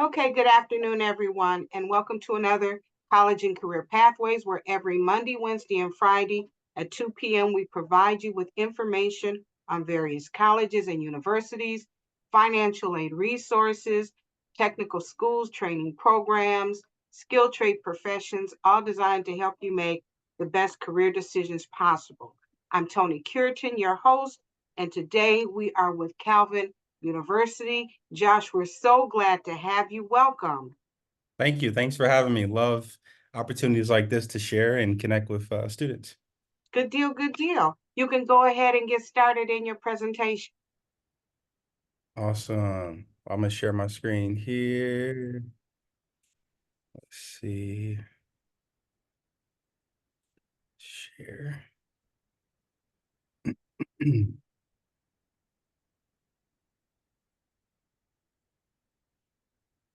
Okay, good afternoon, everyone, and welcome to another College and Career Pathways, where every Monday, Wednesday, and Friday at 2 p.m. we provide you with information on various colleges and universities, financial aid resources, technical schools, training programs, skilled trade professions, all designed to help you make the best career decisions possible. I'm Toni Cureton, your host, and today we are with Calvin University. Josh, we're so glad to have you. Welcome. Thank you. Thanks for having me. Love opportunities like this to share and connect with students. Good deal, good deal. You can go ahead and get started in your presentation. Awesome. I'm going to share my screen here. Let's see. Share.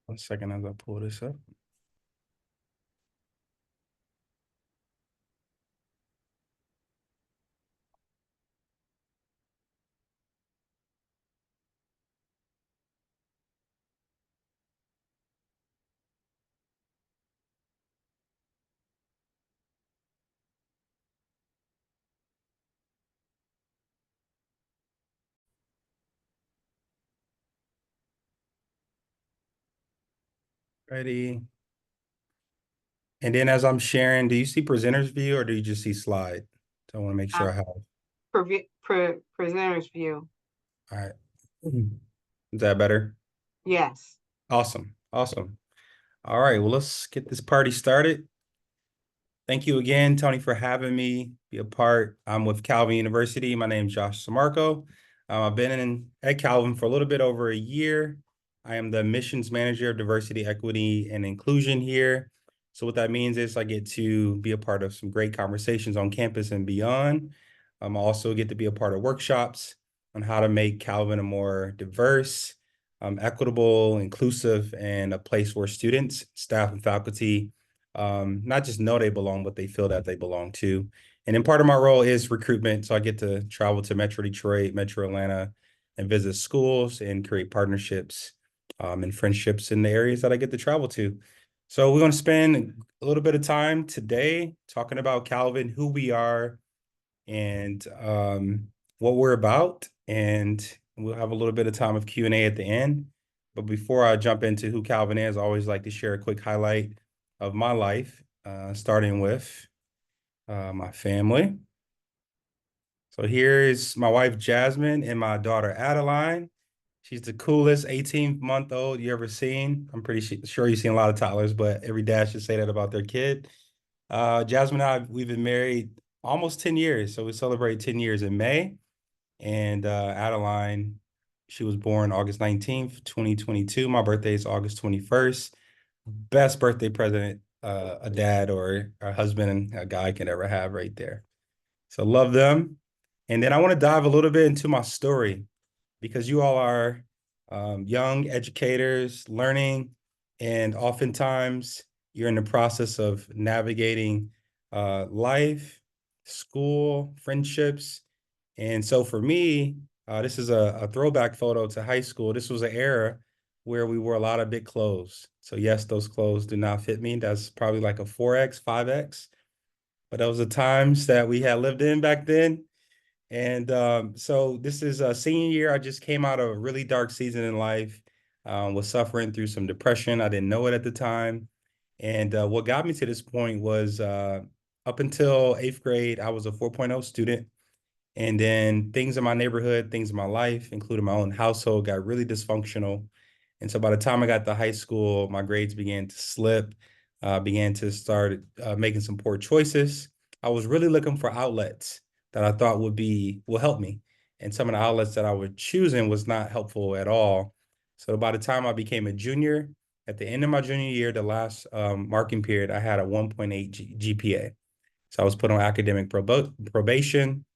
1 second as I pull this up. Ready. And then as I'm sharing, do you see presenter's view or do you just see slide? So I want to make sure I have. Presenter's view. All right. Is that better? Yes. Awesome. Awesome. All right. Well, let's get this party started. Thank you again, Toni, for having me be a part. I'm with Calvin University. My name is Josh Samarco. I've been at Calvin for a little bit over a year. I am the admissions manager of diversity, equity, and inclusion here. So what that means is I get to be a part of some great conversations on campus and beyond. I also get to be a part of workshops on how to make Calvin a more diverse, equitable, inclusive, and a place where students, staff, and faculty not just know they belong, but they feel that they belong too. And then part of my role is recruitment. So I get to travel to Metro Detroit, Metro Atlanta, and visit schools and create partnerships and friendships in the areas that I get to travel to. So we're going to spend a little bit of time today talking about Calvin, who we are, and what we're about. And we'll have a little bit of time of Q&A at the end. But before I jump into who Calvin is, I always like to share a quick highlight of my life, starting with my family. So here's my wife, Jasmine, and my daughter, Adeline. She's the coolest 18-month-old you ever seen. I'm pretty sure you've seen a lot of toddlers, but every dad should say that about their kid. Jasmine and I, we've been married almost 10 years. So we celebrate 10 years in May. And Adeline, she was born August 19th, 2022. My birthday is August 21st. Best birthday present a dad or a husband and a guy can ever have right there. So love them. And then I want to dive a little bit into my story because you all are young educators learning, and oftentimes you're in the process of navigating life, school, friendships. And so for me, this is a throwback photo to high school. This was an era where we wore a lot of big clothes. So yes, those clothes do not fit me. That's probably like a 4X, 5X. But those are times that we had lived in back then. And so this is a senior year. I just came out of a really dark season in life, was suffering through some depression. I didn't know it at the time. And what got me to this point was up until 8th grade, I was a 4.0 student. And then things in my neighborhood, things in my life, including my own household, got really dysfunctional. And so by the time I got to high school, my grades began to slip, began to start making some poor choices. I was really looking for outlets that I thought will help me. And some of the outlets that I was choosing was not helpful at all. So by the time I became a junior, at the end of my junior year, the last marking period, I had a 1.8 GPA. So I was put on academic probation.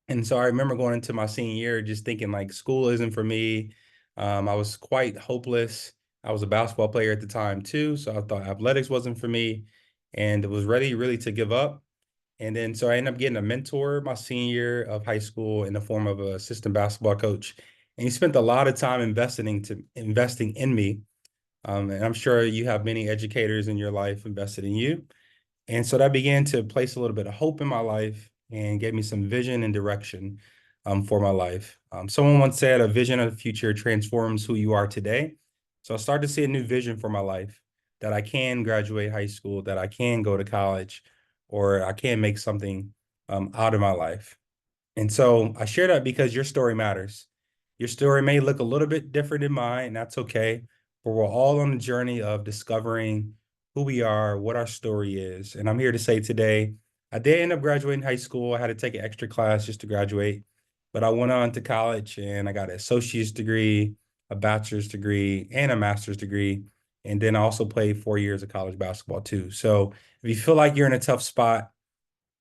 And so I remember going into my senior year just thinking like school isn't for me. I was quite hopeless. I was a basketball player at the time too, so I thought athletics wasn't for me and was ready really to give up. And then so I ended up getting a mentor my senior year of high school in the form of an assistant basketball coach. And he spent a lot of time investing in me And I'm sure you have many educators in your life invested in you. And so that began to place a little bit of hope in my life and gave me some vision and direction for my life. Someone once said, a vision of the future transforms who you are today. So I started to see a new vision for my life, that I can graduate high school, that I can go to college, or I can make something out of my life. And so I share that because your story matters. Your story may look a little bit different than mine, and that's okay. But we're all on the journey of discovering who we are, what our story is. And I'm here to say today, I did end up graduating high school. I had to take an extra class just to graduate. But I went on to college and I got an associate's degree, a bachelor's degree, and a master's degree. And then I also played 4 years of college basketball too. So if you feel like you're in a tough spot,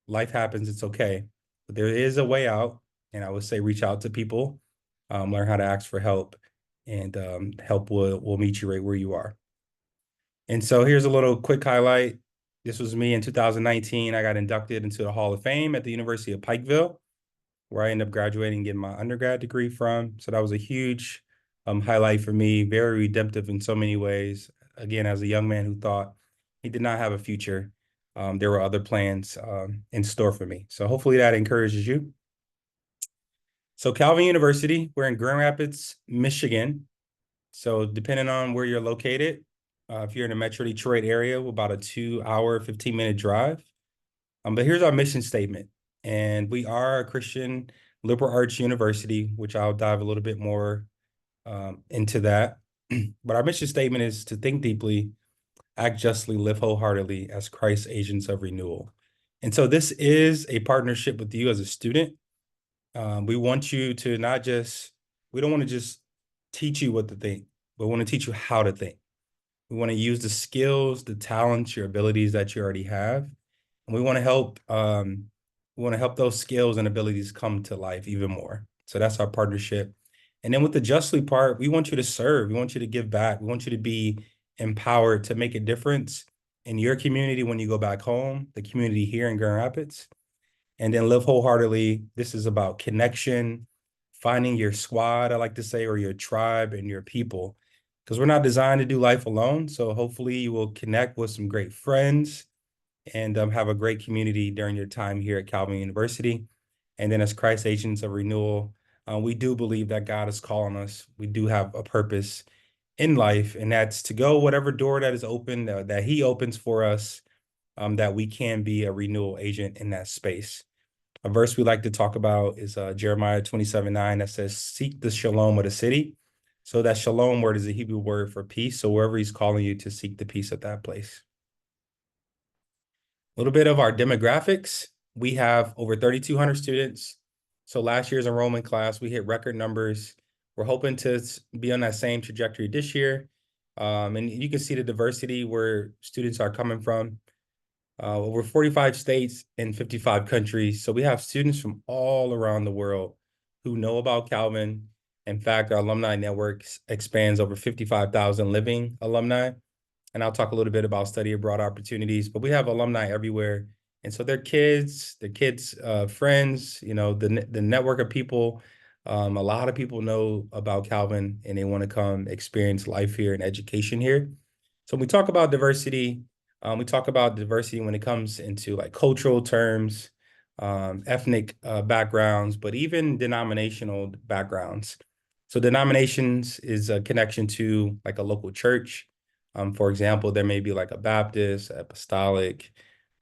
life happens, it's okay. But there is a way out. And I would say reach out to people, learn how to ask for help, and help will meet you right where you are. And so here's a little quick highlight. This was me in 2019. I got inducted into the Hall of Fame at the University of Pikeville, where I ended up graduating and getting my undergrad degree from. So that was a huge highlight for me, very redemptive in so many ways. Again, as a young man who thought he did not have a future, there were other plans in store for me. So hopefully that encourages you. So Calvin University, we're in Grand Rapids, Michigan. So depending on where you're located, if you're in the Metro Detroit area, we're about a 2-hour, 15-minute drive. But here's our mission statement. And we are a Christian liberal arts university, which I'll dive a little bit more into that. But our mission statement is to think deeply, act justly, live wholeheartedly as Christ's agents of renewal. And so this is a partnership with you as a student. We want you to not just, we don't want to just teach you what to think, but we want to teach you how to think. We want to use the skills, the talents, your abilities that you already have. And we want to help those skills and abilities come to life even more. So that's our partnership. And then with the justly part, we want you to serve. We want you to give back. We want you to be empowered to make a difference in your community when you go back home, the community here in Grand Rapids. And then live wholeheartedly. This is about connection, finding your squad, I like to say, or your tribe and your people, because we're not designed to do life alone. So hopefully you will connect with some great friends and have a great community during your time here at Calvin University. And then as Christ agents of renewal, we do believe that God is calling us. We do have a purpose in life, and that's to go whatever door that is open, that he opens for us, that we can be a renewal agent in that space. A verse we like to talk about is Jeremiah 27:9 that says, seek the shalom of the city. So that shalom word is a Hebrew word for peace. So wherever he's calling you to seek the peace at that place. A little bit of our demographics. We have over 3,200 students. So last year's enrollment class, we hit record numbers. We're hoping to be on that same trajectory this year. And you can see the diversity where students are coming from. Over 45 states and 55 countries. So we have students from all around the world who know about Calvin. In fact, our alumni network expands over 55,000 living alumni. And I'll talk a little bit about study abroad opportunities, but we have alumni everywhere. And so their kids, friends, the network of people, a lot of people know about Calvin and they want to come experience life here and education here. So when we talk about diversity, we talk about diversity when it comes into like cultural terms, ethnic backgrounds, but even denominational backgrounds. So denominations is a connection to like a local church. For example, there may be like a Baptist, Apostolic,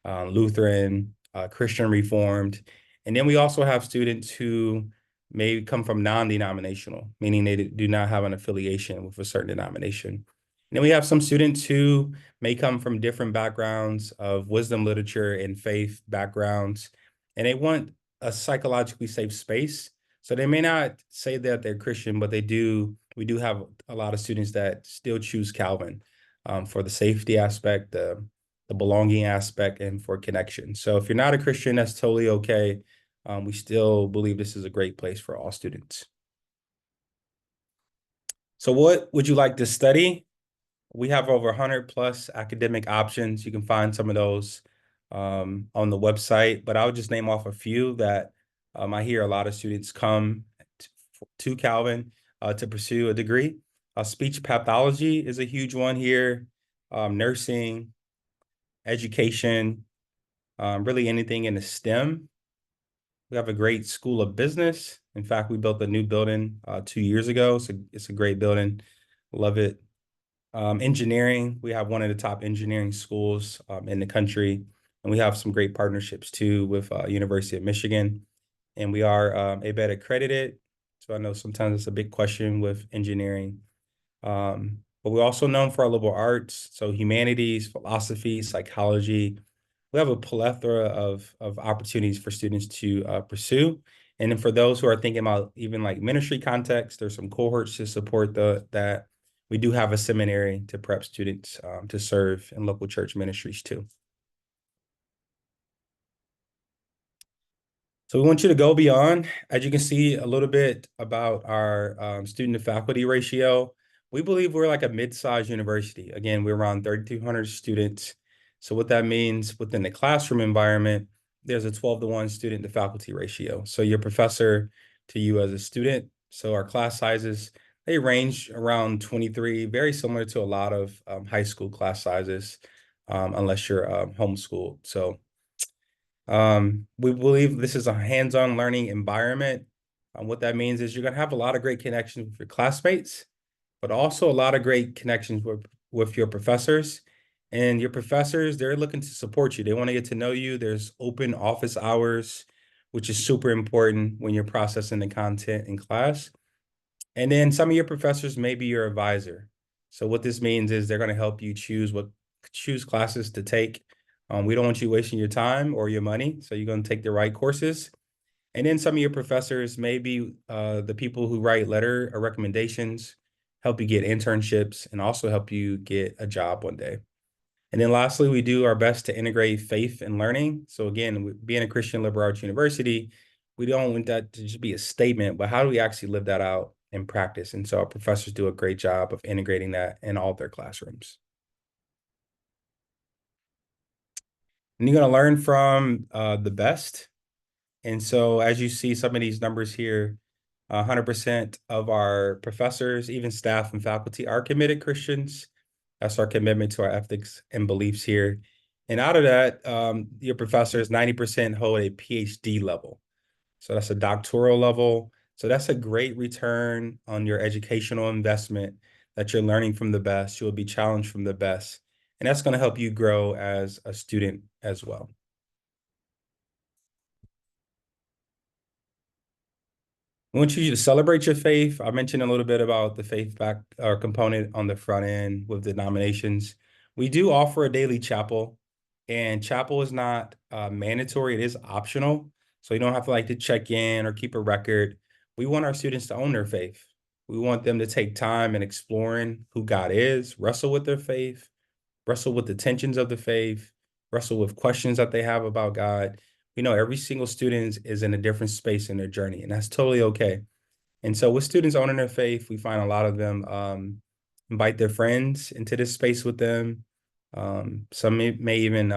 Lutheran, Christian Reformed. And then we also have students who may come from non-denominational, meaning they do not have an affiliation with a certain denomination. And then we have some students who may come from different backgrounds of wisdom literature and faith backgrounds, and they want a psychologically safe space. So they may not say that they're Christian, but we do have a lot of students that still choose Calvin for the safety aspect, the belonging aspect, and for connection. So if you're not a Christian, that's totally okay. We still believe this is a great place for all students. So what would you like to study? We have over 100 plus academic options. You can find some of those on the website, but I'll just name off a few that I hear a lot of students come to Calvin to pursue a degree. Speech pathology is a huge one here. Nursing, education, really anything in the STEM. We have a great school of business. In fact, we built a new building 2 years ago. So it's a great building. Love it. Engineering, we have one of the top engineering schools in the country. And we have some great partnerships too with University of Michigan. And we are ABET accredited. So I know sometimes it's a big question with engineering. But we're also known for our liberal arts, so humanities, philosophy, psychology. We have a plethora of opportunities for students to pursue. And then for those who are thinking about even like ministry context, there's some cohorts to support that. We do have a seminary to prep students to serve in local church ministries too. So we want you to go beyond. As you can see a little bit about our student to faculty ratio. We believe we're like a mid-sized university. Again, we're around 3,200 students. So what that means within the classroom environment, there's a 12-to-1 student to faculty ratio. So your professor to you as a student. So our class sizes, they range around 23, very similar to a lot of high school class sizes, unless you're homeschooled. So we believe this is a hands-on learning environment. What that means is you're going to have a lot of great connections with your classmates, but also a lot of great connections with your professors. And your professors, they're looking to support you. They want to get to know you. There's open office hours, which is super important when you're processing the content in class. And then some of your professors may be your advisor. So what this means is they're going to help you choose classes to take. We don't want you wasting your time or your money, so you're going to take the right courses. And then some of your professors may be the people who write letter or recommendations, help you get internships, and also help you get a job one day. And then lastly, we do our best to integrate faith and learning. So again, being a Christian liberal arts university, we don't want that to just be a statement, but how do we actually live that out in practice? And so our professors do a great job of integrating that in all their classrooms. And you're going to learn from the best. And so as you see some of these numbers here, 100% of our professors, even staff and faculty, are committed Christians. That's our commitment to our ethics and beliefs here. And out of that, your professors, 90% hold a PhD level. So that's a doctoral level. So that's a great return on your educational investment that you're learning from the best. You'll be challenged from the best. And that's going to help you grow as a student as well. We want you to celebrate your faith. I mentioned a little bit about the faith back component on the front end with denominations. We do offer a daily chapel, and chapel is not mandatory. It is optional. So you don't have to like to check in or keep a record. We want our students to own their faith. We want them to take time in exploring who God is, wrestle with their faith, wrestle with the tensions of the faith, wrestle with questions that they have about God. We know every single student is in a different space in their journey, and that's totally okay. And so with students owning their faith, we find a lot of them invite their friends into this space with them. Some may even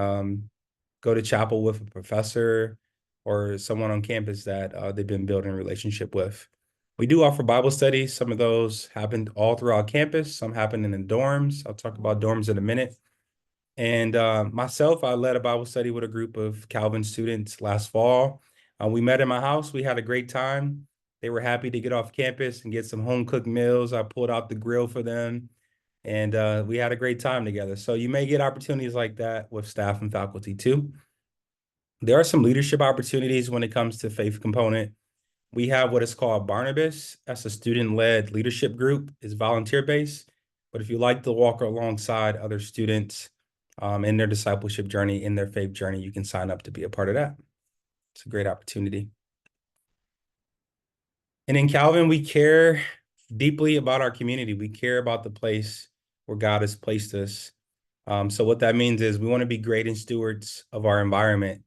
go to chapel with a professor or someone on campus that they've been building a relationship with. We do offer Bible studies. Some of those happen all throughout campus. Some happen in the dorms. I'll talk about dorms in a minute. And myself, I led a Bible study with a group of Calvin students last fall. We met in my house. We had a great time. They were happy to get off campus and get some home cooked meals. I pulled out the grill for them, and we had a great time together. So you may get opportunities like that with staff and faculty too. There are some leadership opportunities when it comes to faith component. We have what is called Barnabas. That's a student-led leadership group. It's volunteer-based. But if you like to walk alongside other students in their discipleship journey, in their faith journey, you can sign up to be a part of that. It's a great opportunity. And in Calvin, we care deeply about our community. We care about the place where God has placed us. So what that means is we want to be great stewards of our environment.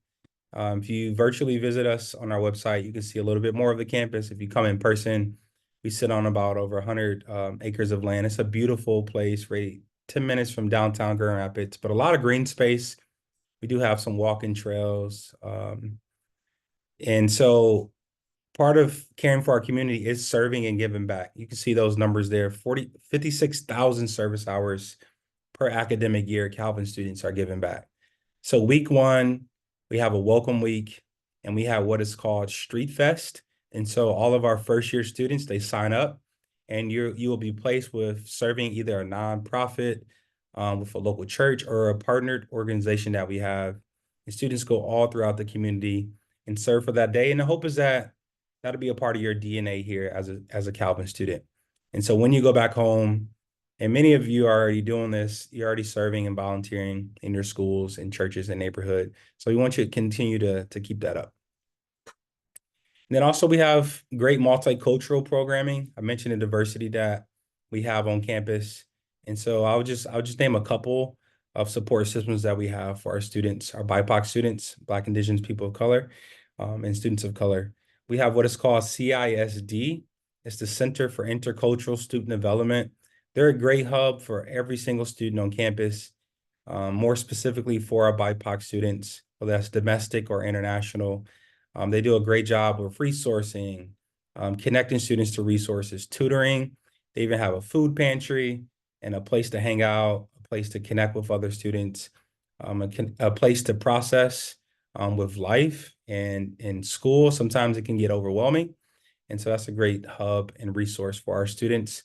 If you virtually visit us on our website, you can see a little bit more of the campus. If you come in person, we sit on about over 100 acres of land. It's a beautiful place, right 10 minutes from downtown Grand Rapids, but a lot of green space. We do have some walking trails. And so part of caring for our community is serving and giving back. You can see those numbers there, 56,000 service hours per academic year Calvin students are giving back. So week one, we have a welcome week, and we have what is called Street Fest. And so all of our first year students, they sign up, and you will be placed with serving either a nonprofit, with a local church, or a partnered organization that we have. And students go all throughout the community and serve for that day. And the hope is that that'll be a part of your DNA here as a Calvin student. And so when you go back home, and many of you are already doing this, you're already serving and volunteering in your schools and churches and neighborhood. So we want you to continue to keep that up. And then also we have great multicultural programming. I mentioned the diversity that we have on campus. And so I'll just name a couple of support systems that we have for our students, our BIPOC students, Black, Indigenous people of color, and students of color. We have what is called CISD. It's the Center for Intercultural Student Development. They're a great hub for every single student on campus, more specifically for our BIPOC students, whether that's domestic or international. They do a great job of resourcing, connecting students to resources, tutoring. They even have a food pantry and a place to hang out, a place to connect with other students, a place to process with life and in school. Sometimes it can get overwhelming. And so that's a great hub and resource for our students.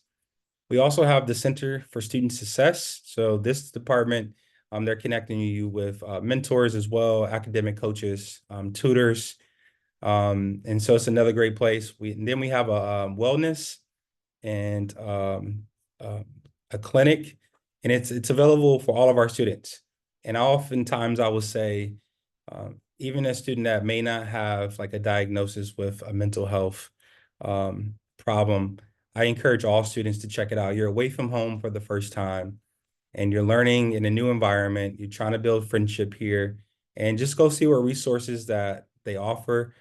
We also have the Center for Student Success. So this department, they're connecting you with mentors as well, academic coaches, tutors. And so it's another great place. Then we have a wellness and uh, a clinic, and it's available for all of our students. And oftentimes I will say, even a student that may not have like a diagnosis with a mental health problem, I encourage all students to check it out. You're away from home for the first time, and you're learning in a new environment. You're trying to build friendship here, and just go see what resources that they offer.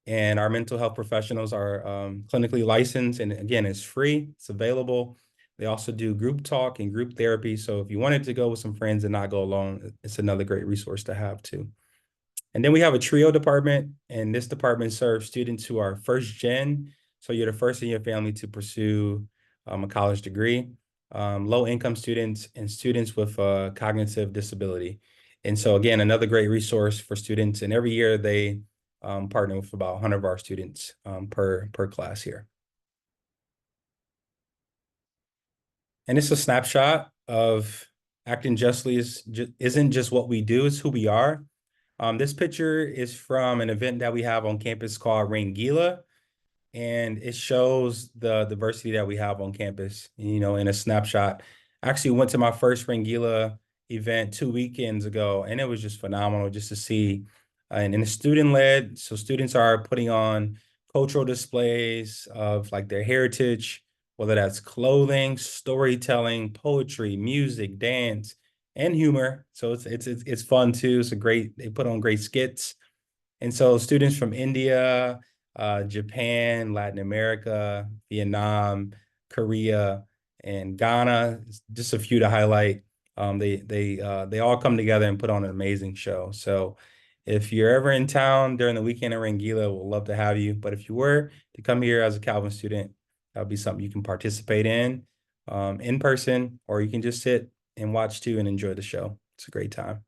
And our mental health professionals are clinically licensed, and again, it's free, it's available. They also do group talk and group therapy. So if you wanted to go with some friends and not go alone, it's another great resource to have too. And then we have a TRIO department, and this department serves students who are first gen. So you're the first in your family to pursue a college degree, low income students, and students with a cognitive disability. And so again, another great resource for students. And every year they partner with about 100 of our students per class here. And it's a snapshot of acting justly isn't just what we do, it's who we are. This picture is from an event that we have on campus called Rangila, and it shows the diversity that we have on campus, you know, in a snapshot. I actually went to my first Rangila event 2 weekends ago, and it was just phenomenal just to see. And it's student-led, so students are putting on cultural displays of like their heritage, whether that's clothing, storytelling, poetry, music, dance, and humor. So it's fun too. They put on great skits. And so students from India, Japan, Latin America, Vietnam, Korea, and Ghana, just a few to highlight. They all come together and put on an amazing show. So if you're ever in town during the weekend in Rangila, we'll love to have you. But if you were to come here as a Calvin student, that'll be something you can participate in person, or you can just sit and watch too and enjoy the show. It's a great time.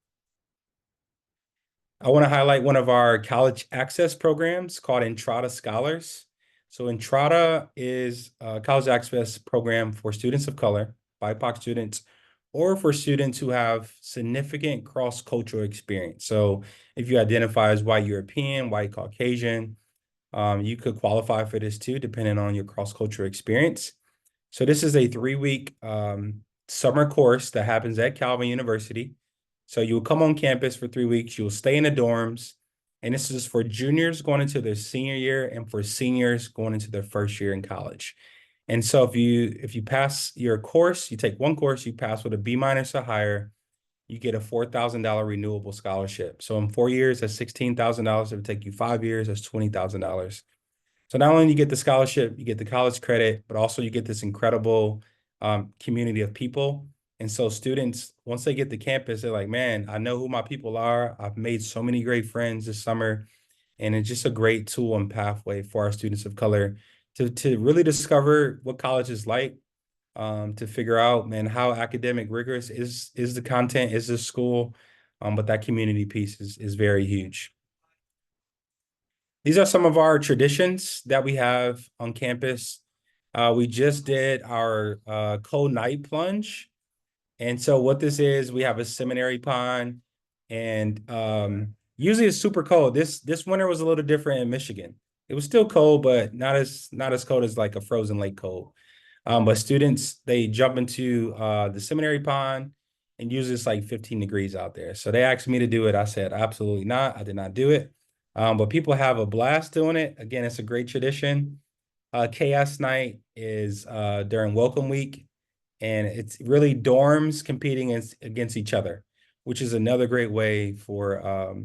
I want to highlight one of our college access programs called Entrada Scholars. So Entrada is a college access program for students of color, BIPOC students, or for students who have significant cross-cultural experience. So if you identify as white European, white Caucasian, you could qualify for this too, depending on your cross-cultural experience. So this is a 3-week summer course that happens at Calvin University. So you will come on campus for 3 weeks. You will stay in the dorms. And this is for juniors going into their senior year and for seniors going into their first year in college. And so if you pass your course, you take one course, you pass with a B- or higher, you get a $4,000 renewable scholarship. So in 4 years, that's $16,000. If it take you 5 years, that's $20,000. So not only do you get the scholarship, you get the college credit, but also you get this incredible community of people. And so students, once they get to campus, they're like, man, I know who my people are. I've made so many great friends this summer. And it's just a great tool and pathway for our students of color to really discover what college is like, to figure out, man, how academic rigorous is the content, is the school, but that community piece is very huge. These are some of our traditions that we have on campus. We just did our cold night plunge. And so what this is, we have a seminary pond, and usually it's super cold. This winter was a little different in Michigan. It was still cold, but not as cold as like a frozen lake cold. But students, they jump into the seminary pond, and usually it's like 15 degrees out there. So they asked me to do it. I said, absolutely not. I did not do it. But people have a blast doing it. Again, it's a great tradition. Chaos night is during welcome week, and it's really dorms competing against each other, which is another great way for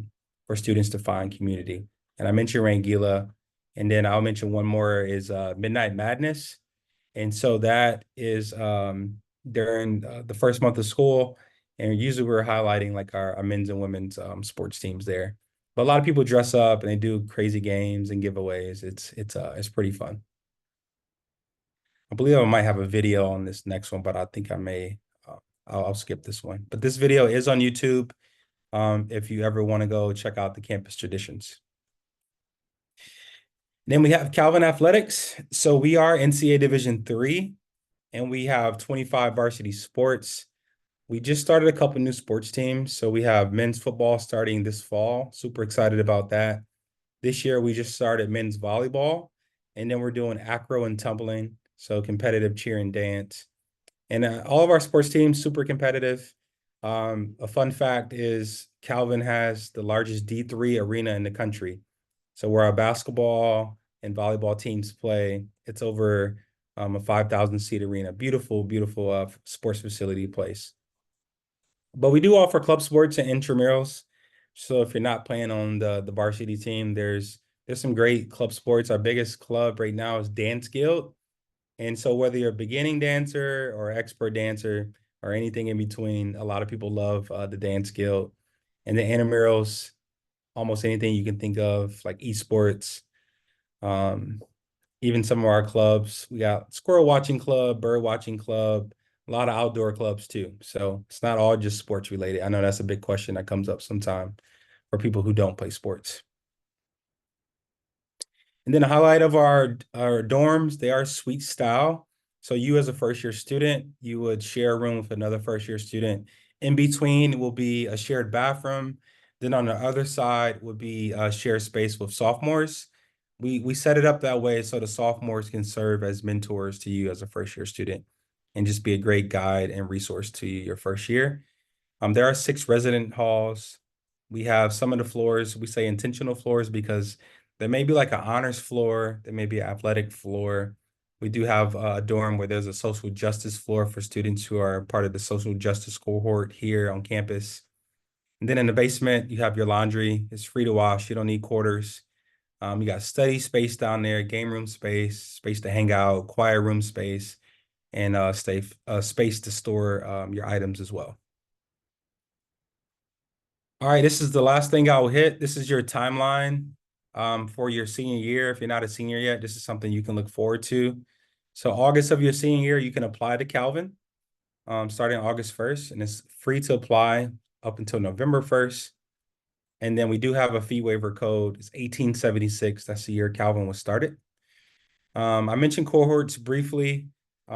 students to find community. And I mentioned Rangila, and then I'll mention one more is Midnight Madness. And so that is during the first month of school. And usually we're highlighting like our men's and women's sports teams there. But a lot of people dress up and they do crazy games and giveaways. It's pretty fun. I believe I might have a video on this next one, but I think I may, I'll skip this one. But this video is on YouTube if you ever want to go check out the campus traditions. Then we have Calvin Athletics. So we are NCAA Division III, and we have 25 varsity sports. We just started a couple new sports teams. So we have men's football starting this fall. Super excited about that. This year, we just started men's volleyball, and then we're doing acro and tumbling, so competitive cheer and dance. And all of our sports teams, super competitive. A fun fact is Calvin has the largest D3 arena in the country. So where our basketball and volleyball teams play, it's over a 5,000 seat arena. Beautiful, beautiful sports facility place. But we do offer club sports and intramurals. So if you're not playing on the varsity team, there's some great club sports. Our biggest club right now is Dance Guild. And so whether you're a beginning dancer or expert dancer or anything in between, a lot of people love the Dance Guild. And the intramurals, almost anything you can think of, like esports, um, even some of our clubs. We got squirrel watching club, bird watching club, a lot of outdoor clubs too. So it's not all just sports related. I know that's a big question that comes up sometime for people who don't play sports. And then a highlight of our dorms, they are suite style. So you as a first year student, you would share a room with another first year student. In between will be a shared bathroom. Then on the other side would be a shared space with sophomores. We set it up that way so the sophomores can serve as mentors to you as a first year student and just be a great guide and resource to you your first year. There are 6 resident halls. We have some of the floors, we say intentional floors because there may be like an honors floor, there may be an athletic floor. We do have a dorm where there's a social justice floor for students who are part of the social justice cohort here on campus. And then in the basement, you have your laundry. It's free to wash. You don't need quarters. You got study space down there, game room space, space to hang out, quiet room space, and space to store your items as well. All right, this is the last thing I'll hit. This is your timeline for your senior year. If you're not a senior yet, this is something you can look forward to. So August of your senior year, you can apply to Calvin starting August 1st, and it's free to apply up until November 1st. And then we do have a fee waiver code. It's 1876. That's the year Calvin was started. I mentioned cohorts briefly.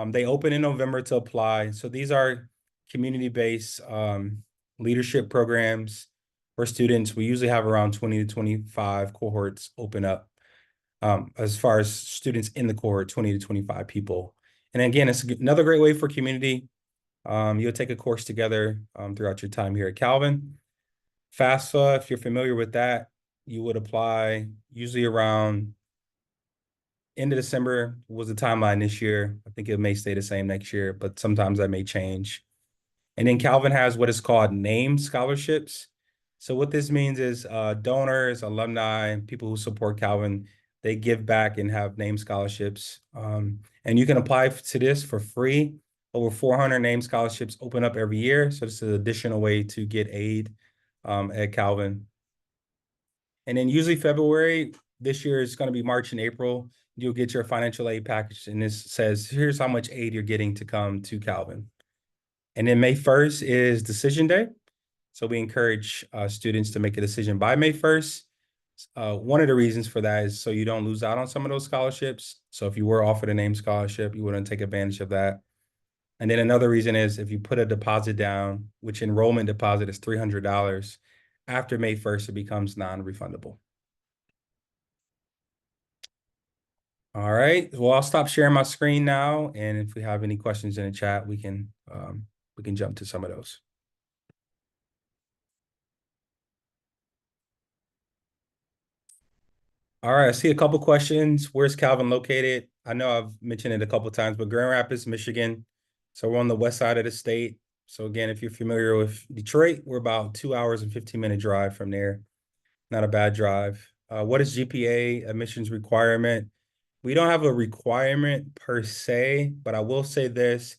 They open in November to apply. So these are community-based leadership programs for students. We usually have around 20 to 25 cohorts open up. As far as students in the cohort, 20 to 25 people. And again, it's another great way for community. You'll take a course together throughout your time here at Calvin. FAFSA, if you're familiar with that, you would apply usually around end of December was the timeline this year. I think it may stay the same next year, but sometimes that may change. And then Calvin has what is called named scholarships. So what this means is donors, alumni, people who support Calvin, they give back and have named scholarships. And you can apply to this for free. Over 400 named scholarships open up every year. So this is an additional way to get aid at Calvin. And then usually February, this year is going to be March and April, you'll get your financial aid package. And this says, here's how much aid you're getting to come to Calvin. And then May 1st is decision day. So we encourage students to make a decision by May 1st. One of the reasons for that is so you don't lose out on some of those scholarships. So if you were offered a name scholarship, you wouldn't take advantage of that. And then another reason is if you put a deposit down, which enrollment deposit is $300, after May 1st, it becomes non-refundable. All right. Well, I'll stop sharing my screen now. And if we have any questions in the chat, we can jump to some of those. All right, I see a couple questions. Where's Calvin located? I know I've mentioned it a couple times, but Grand Rapids, Michigan. So we're on the west side of the state. So again, if you're familiar with Detroit, we're about 2 hours and 15-minute drive from there. Not a bad drive. What is GPA admissions requirement? We don't have a requirement per se, but I will say this.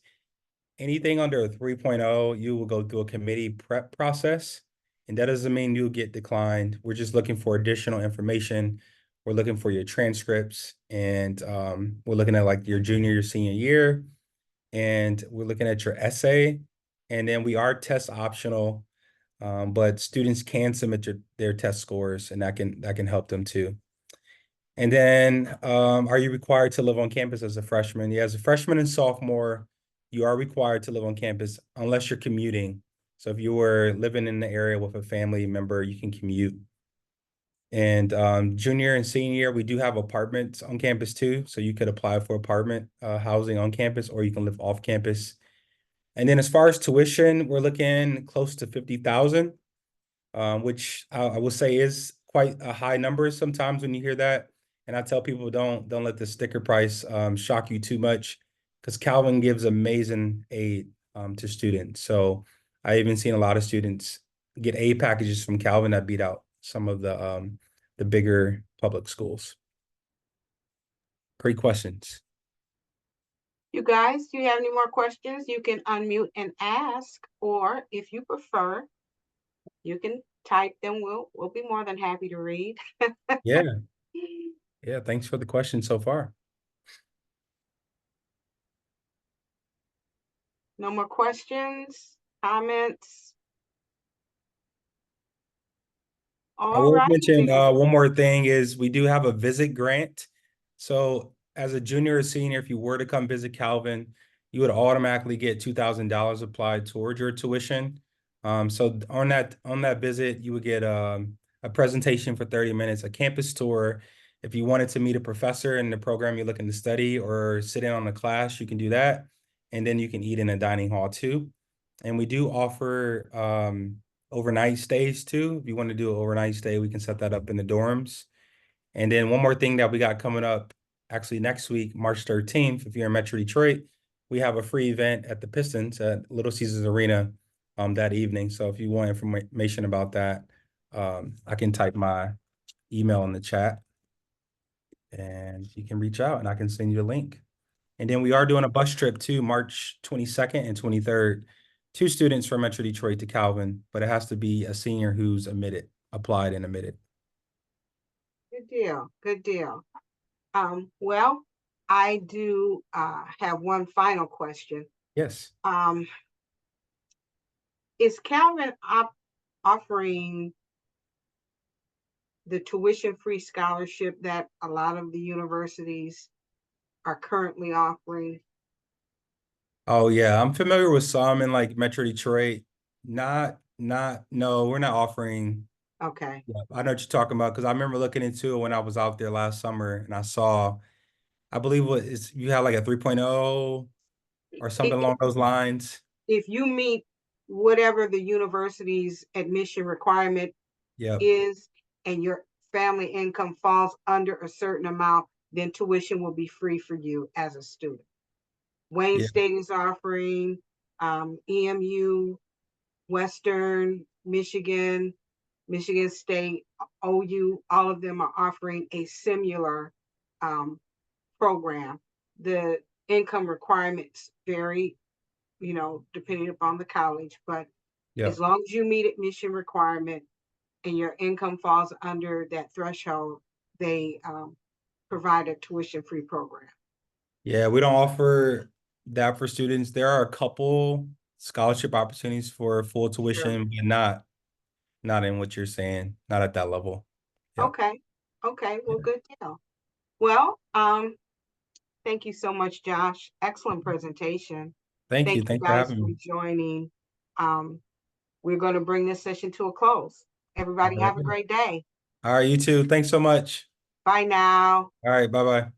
Anything under a 3.0, you will go through a committee prep process. And that doesn't mean you'll get declined. We're just looking for additional information. We're looking for your transcripts, and we're looking at like your junior, your senior year, and we're looking at your essay. And then we are test optional, but students can submit their test scores, and that can help them too. And then, are you required to live on campus as a freshman? Yeah, as a freshman and sophomore, you are required to live on campus unless you're commuting. So if you were living in the area with a family member, you can commute. And junior and senior year, we do have apartments on campus too. So you could apply for apartment housing on campus, or you can live off campus. And then as far as tuition, we're looking close to 50,000, which I will say is quite a high number sometimes when you hear that. And I tell people don't let the sticker price shock you too much, because Calvin gives amazing aid to students. So I even seen a lot of students get aid packages from Calvin that beat out some of the bigger public schools. Great questions. You guys, do you have any more questions? You can unmute and ask, or if you prefer, you can type them. We'll be more than happy to read. Yeah. Yeah. Thanks for the question so far. No more questions, comments? I All will right, mention then. one more thing is we do have a visit grant. So as a junior or senior, if you were to come visit Calvin, you would automatically get $2,000 applied towards your tuition. So on that visit, you would get a presentation for 30 minutes, a campus tour. If you wanted to meet a professor in the program you're looking to study or sit in on a class, you can do that. And then you can eat in a dining hall too. And we do offer overnight stays too. If you want to do an overnight stay, we can set that up in the dorms. And then one more thing that we got coming up, actually next week, March 13th, if you're in Metro Detroit, we have a free event at the Pistons at Little Caesars Arena that evening. So if you want information about that, I can type my email in the chat and you can reach out and I can send you a link. And then we are doing a bus trip too, March 22nd and 23rd. 2 students from Metro Detroit to Calvin, but it has to be a senior who's applied and admitted. Good deal. Good deal. Well, I do have one final question. Yes. Is Calvin offering the tuition-free scholarship that a lot of the universities are currently offering? Oh yeah, I'm familiar with some in like Metro Detroit. No, we're not offering. Okay. Yeah, I know what you're talking about because I remember looking into it when I was out there last summer and I saw, I believe you have like a 3.0 or something along those lines. If you meet whatever the university's admission requirement Yep. is and your family income falls under a certain amount, then tuition will be free for you as a student. Wayne Yeah. State is offering, EMU, Western, Michigan, Michigan State, OU, all of them are offering a similar program. The income requirements vary, depending upon the college, but Yep. as long as you meet admission requirement, and your income falls under that threshold, they provide a tuition-free program. Yeah, we don't offer that for students. There are a couple scholarship opportunities for full Sure. tuition, but not in what you're saying, not at that level. Yep. Okay. Okay. Well, Yeah. good deal. Well, thank you so much, Josh. Excellent presentation. Thank you. Thank you Thanks for guys having for me. joining. Um, we're going to bring this session to a close. All Everybody have a right. great day. All right, you too. Thanks so much. Bye now. All right, bye-bye.